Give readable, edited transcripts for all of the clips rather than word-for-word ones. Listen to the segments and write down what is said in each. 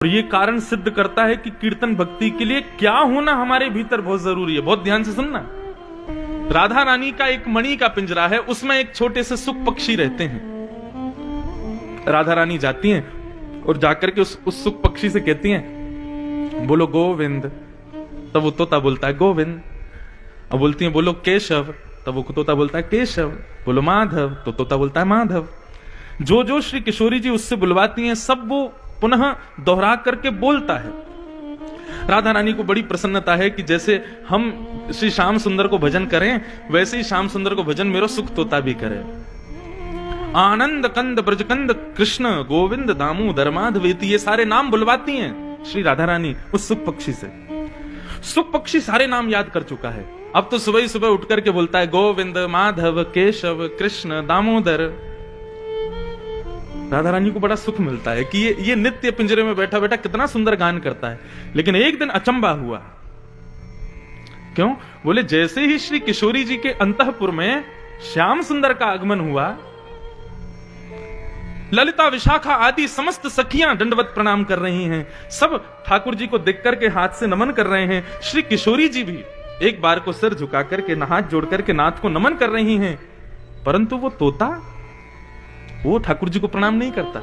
और ये कारण सिद्ध करता है कि कीर्तन भक्ति के लिए क्या होना हमारे भीतर बहुत जरूरी है। बहुत ध्यान से सुनना। राधा रानी का एक मणि का पिंजरा है, उसमें एक छोटे से सुख पक्षी रहते हैं। राधा रानी जाती हैं और जाकर के उस सुख पक्षी से कहती हैं, बोलो गोविंद। तब वो तोता बोलता है गोविंद। अब बोलती हैं बोलो केशव। तब वो तोता बोलता है केशव। बोलो माधव, तो तोता बोलता है माधव। जो जो श्री किशोरी जी उससे बुलवाती हैं, सब वो पुनः दोहरा करके बोलता है। राधा रानी को बड़ी प्रसन्नता है कि जैसे हम श्री श्याम सुंदर को भजन करें, वैसे ही श्याम सुंदर को भजन मेरो सुख तोता भी करे। आनंद कंद ब्रजकंद कृष्ण गोविंद दामोदर माधवेति, ये सारे नाम बुलवाती हैं श्री राधा रानी उस सुख पक्षी से। सुख पक्षी सारे नाम याद कर चुका है। अब तो सुबह ही सुबह उठ करके बोलता है गोविंद माधव केशव कृष्ण दामोदर। राधा रानी को बड़ा सुख मिलता है कि ये नित्य पिंजरे में बैठा बैठा कितना सुंदर गान करता है। लेकिन एक दिन अचंबा हुआ। क्यों? बोले जैसे ही श्री किशोरी जी के अंतःपुर में श्याम सुंदर का आगमन हुआ, ललिता विशाखा आदि समस्त सखियां दंडवत प्रणाम कर रही हैं। सब ठाकुर जी को देख करके हाथ से नमन कर रहे हैं। श्री किशोरी जी भी एक बार को सिर झुका करके हाथ जोड़ करके नाथ को नमन कर रही हैं। परंतु वो तोता, वो ठाकुर जी को प्रणाम नहीं करता।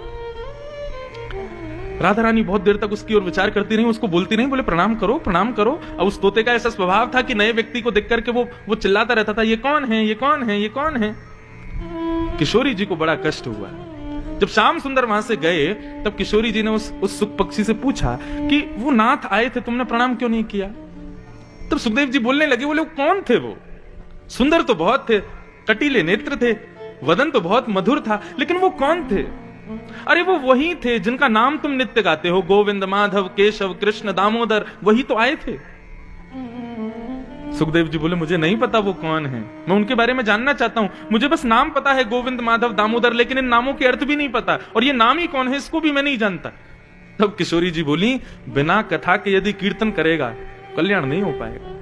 राधा रानी बहुत देर तक उसकी ओर विचार करती रही, उसको बोलती रही, बोले प्रणाम करो प्रणाम करो। और उस तोते का ऐसा स्वभाव था कि नए व्यक्ति को देख करके वो चिल्लाता रहता था, ये कौन है, ये कौन है, ये कौन है। किशोरी जी को बड़ा कष्ट हुआ। जब श्याम सुंदर वहां से गए, तब किशोरी जी ने उस सुख पक्षी से पूछा कि वो नाथ आए थे, तुमने प्रणाम क्यों नहीं किया। तब सुखदेव जी बोलने लगे, बोले वो कौन थे। वो सुंदर तो बहुत थे, कटीले नेत्र थे, वदन तो बहुत मधुर था, लेकिन वो कौन थे। अरे वो वही थे जिनका नाम तुम नित्य गाते हो, गोविंद माधव केशव कृष्ण दामोदर, वही तो आए थे। सुखदेव जी बोले मुझे नहीं पता वो कौन है, मैं उनके बारे में जानना चाहता हूं। मुझे बस नाम पता है गोविंद माधव दामोदर, लेकिन इन नामों के अर्थ भी नहीं पता, और ये नाम ही कौन है इसको भी मैं नहीं जानता। तब किशोरी जी बोली, बिना कथा के यदि कीर्तन करेगा कल्याण नहीं हो पाएगा।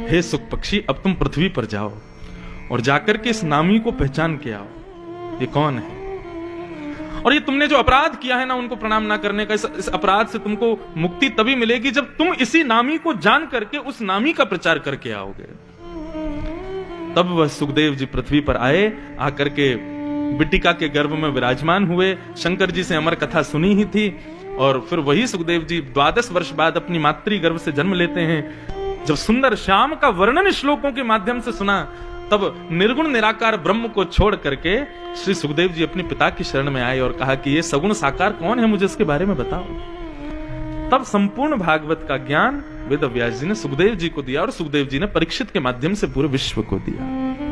हे सुख पक्षी, अब तुम पृथ्वी पर जाओ और जाकर के इस नामी को पहचान के आओ, ये कौन है। और ये तुमने जो अपराध किया है ना, उनको प्रणाम ना करने का, इस अपराध से तुमको मुक्ति तभी मिलेगी जब तुम इसी नामी को जान करके उस नामी का प्रचार करके आओगे। तब वह सुखदेव जी पृथ्वी पर आए, आकर के बिटिका के गर्भ में विराजमान हुए। शंकर जी से अमर कथा सुनी ही थी, और फिर वही सुखदेव जी 12 वर्ष बाद अपनी मातृ गर्भ से जन्म लेते हैं। जब सुंदर श्याम का वर्णन श्लोकों के माध्यम से सुना, तब निर्गुण निराकार ब्रह्म को छोड़ करके श्री सुखदेव जी अपने पिता की शरण में आए और कहा कि ये सगुण साकार कौन है, मुझे इसके बारे में बताओ। तब संपूर्ण भागवत का ज्ञान वेद व्यास जी ने सुखदेव जी को दिया, और सुखदेव जी ने परीक्षित के माध्यम से पूरे विश्व को दिया।